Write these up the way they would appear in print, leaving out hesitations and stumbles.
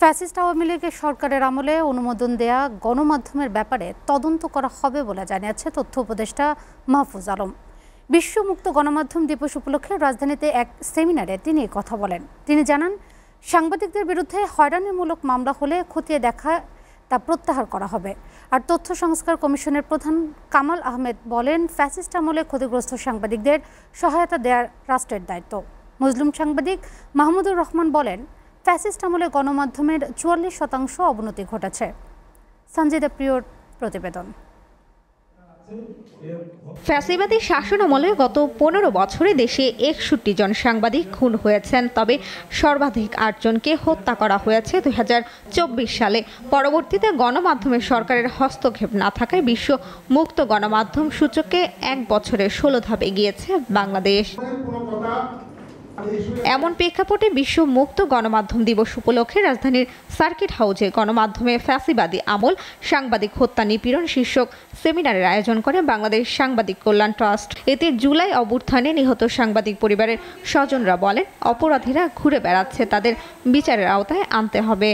Fascist Awami লীগের সরকারের আমলে অনুমোদন দেয়া গণমাধ্যমের ব্যাপারে তদন্ত করা হবে বলে জানিয়েছে তথ্য উপদেষ্টা মাহফুজ আলম। বিশ্ব মুক্ত গণমাধ্যম দিবস উপলক্ষে রাজধানীতে এক সেমিনারে তিনি কথা বলেন। তিনি জানান, সাংবাদিকদের বিরুদ্ধে হয়রানিমূলক মামলা হলে খতিয়ে দেখা তা প্রত্যাহার করা হবে। আর তথ্য সংস্কার কমিশনের প্রধান কামাল আহমেদ বলেন, ফ্যাসিস্ট আমলে ক্ষতিগ্রস্ত সাংবাদিকদের সহায়তা দেওয়ার রাষ্ট্রের দায়িত্ব। মুসলিম সাংবাদিক মাহমুদুর রহমান বলেন, ফ্যাসিস্ট আমলে গণমাধ্যমের ৪৪% অবনতি ঘটেছে। সঞ্জিদা প্রিয়র প্রতিবেদন। ফ্যাসিবাদী শাসনামলে গত ১৫ বছরে দেশে ৬১ জন সাংবাদিক খুন হয়েছেন, তবে সর্বাধিক ৮ জনকে হত্যা করা হয়েছে ২০২৪ সালে। পরবর্তীতে গণমাধ্যমের সরকারের হস্তক্ষেপ না থাকায় বিশ্ব মুক্ত গণমাধ্যম সূচকে ১ বছরে ১৬ ধাপ এগিয়েছে বাংলাদেশ। এমন প্রেক্ষাপটে বিশ্ব মুক্ত গণমাধ্যম দিবস উপলক্ষে রাজধানীর সার্কিট হাউসে গণমাধ্যমে ফ্যাসিবাদী আমল, সাংবাদিক হত্যা, নিপীড়ন শীর্ষক সেমিনারের আয়োজন করে বাংলাদেশ সাংবাদিক কল্যাণ ট্রাস্ট। এতে জুলাই অভ্যুত্থানে নিহত সাংবাদিক পরিবারের স্বজনরা বলেন, অপরাধীরা ঘুরে বেড়াচ্ছে, তাদের বিচারের আওতায় আনতে হবে।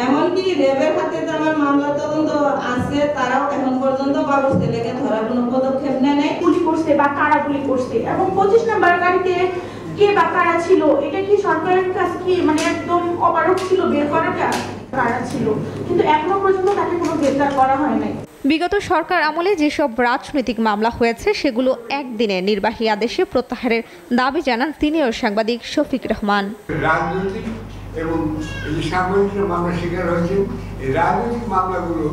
এমনকি র্যাবের হাতে আমার মামলা তদন্ত আছে, তারাও এখন পর্যন্ত বাবুর ছেলেকে ধরার কোনো পদক্ষেপ নেয় নাই। গুলি করছে বা কারা গুলি করছে এবং ২৫ নম্বর গাড়িতে কে বা কারা ছিল, এটা কি সরকারের কাছে কি একদম অপারক ছিল বের করাটা? কারা ছিল, কিন্তু এখনো পর্যন্ত তাকে কোনো গ্রেফতার করা হয় নাই। বিগত সরকার আমলে যেসব রাজনৈতিক মামলা হয়েছে সেগুলো একদিনে নির্বাহী আদেশে প্রত্যাহারের দাবি জানান সিনিয়র সাংবাদিক শফিক রহমান। এবং এই যে সাংবাদিকরা মামলা শিকার হয়েছে, এই রাজনৈতিক মামলাগুলো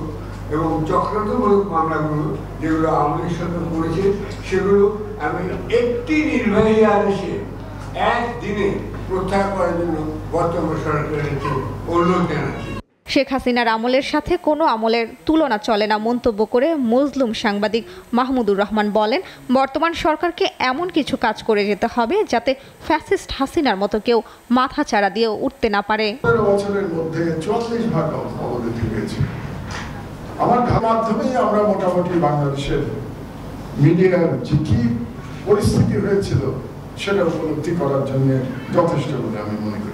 এবং চক্রান্তমূলক মামলাগুলো যেগুলো আওয়ামী লীগ সরকার করেছে, সেগুলো আমি একটি নির্বাহী আদেশে একদিনে প্রত্যাহার করার জন্য বর্তমান সরকারের অনুরোধ জানাচ্ছি। শেখ হাসিনার আমলের সাথে কোনো আমলের তুলনা চলে না মন্তব্য করে মুসলিম সাংবাদিক মাহমুদুর রহমান বলেন, বর্তমান সরকারকে এমন কিছু কাজ করে যেতে হবে যাতে ফ্যাসিস্ট হাসিনার মতো কেউ মাথা চাড়া দিয়ে উঠতে না পারে। বছরের মধ্যে ৪৪% অবনতি হয়েছে। আমার মাধ্যমেই আমরা মোটামুটি বাংলাদেশের মিডিয়ার যে কি পরিস্থিতি হয়েছিল সেটা উপলব্ধি করার জন্য যথেষ্ট বলে আমি মনে করি।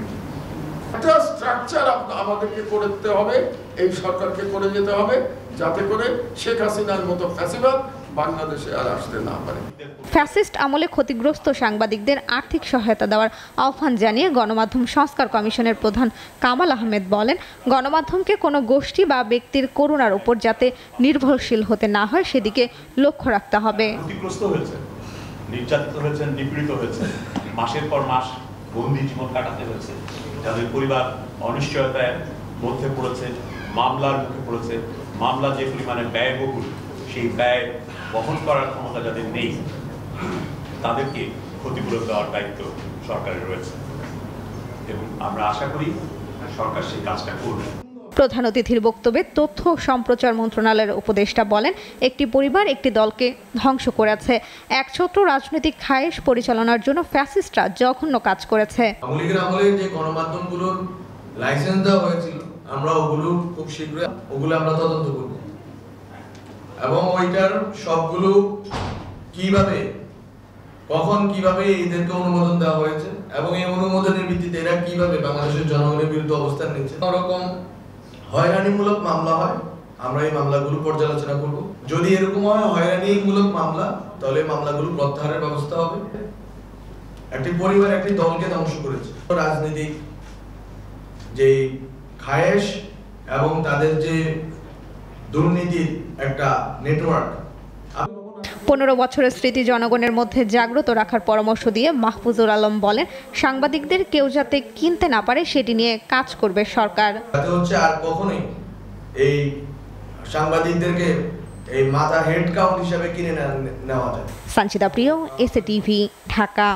একটা স্ট্রাকচার আমাদেরকে করতে হবে, এই সরকারকে করে যেতে হবে, যাতে করে শেখ হাসিনার মতো ফ্যাসিবাদ বাংলাদেশে আর আসতে না পারে। ফ্যাসিস্ট আমলে ক্ষতিগ্রস্ত সাংবাদিকদের আর্থিক সহায়তা দেওয়ার আহ্বান জানিয়ে গণমাধ্যম সংস্কার কমিশনের প্রধান কামাল আহমেদ বলেন, গণমাধ্যমকে কোনো গোষ্ঠী বা ব্যক্তির করুণার উপর যাতে নির্ভরশীল হতে না হয় সেদিকে লক্ষ্য রাখতে হবে। ক্ষতিগ্রস্ত হয়েছে, নির্যাতিত হয়েছে, নিপীড়িত হয়েছে, মাসের পর মাস বন্দি জীবন কাটাতে হয়েছে, যাদের পরিবার অনিশ্চয়তার মধ্যে পড়েছে, মামলার মুখে পড়েছে, মামলা যে পরিমাণে ব্যয়বহুল, সেই ব্যয় বহন করার ক্ষমতা যাদের নেই, তাদেরকে ক্ষতিপূরণ দেওয়ার দায়িত্ব সরকারের রয়েছে এবং আমরা আশা করি সরকার সেই কাজটা করবে। প্রধান অতিথির বক্তব্যে তথ্য সম্প্রচার মন্ত্রণালয়ের উপদেষ্টা বলেন, একটি পরিবার একটি দলকে ধ্বংস করেছে। একছত্র রাজনৈতিক খায়েশ পরিচালনার জন্য ফ্যাসিস্টরা জঘন্য কাজ করেছে। আওয়ামী লীগের আমলে যে গণমাধ্যমগুলোর লাইসেন্স দেওয়া হয়েছিল, আমরা ওগুলো খুব শীঘ্রই আমরা তদন্ত করব এবং ওইটার সবগুলো কিভাবে, কখন, কিভাবে এদেরকে অনুমোদন দেওয়া হয়েছে এবং এই অনুমোদনের ভিত্তিতে এরা কিভাবে বাংলাদেশের জনগণের বিরুদ্ধে অবস্থান নিচ্ছে। এরকম হয়রানিমূলক মামলা হয়, আমরা এই মামলাগুলো পর্যালোচনা করব। যদি এরকম হয় হয়রানিমূলক মামলা, তাহলে মামলাগুলো প্রত্যাহারের ব্যবস্থা হবে। একটি পরিবার একটি দলকে ধ্বংস করেছে। রাজনৈতিক যে খায়েশ এবং তাদের যে দুর্নীতির একটা নেটওয়ার্ক, ১৫ বছরের স্মৃতি জনগণের মধ্যে জাগ্রত রাখার পরামর্শ দিয়ে মাহফুজুর আলম বলেন, সাংবাদিকদের কেউ যাতে কিনতে না পারে সেটি নিয়ে কাজ করবে সরকার। আর কখনোই এই সাংবাদিকদেরকে এই মাথা হেড কাউন্ট হিসেবে কিনে নেওয়া যায়। সঞ্জিদা প্রিয়, এসএটিভি, ঢাকা।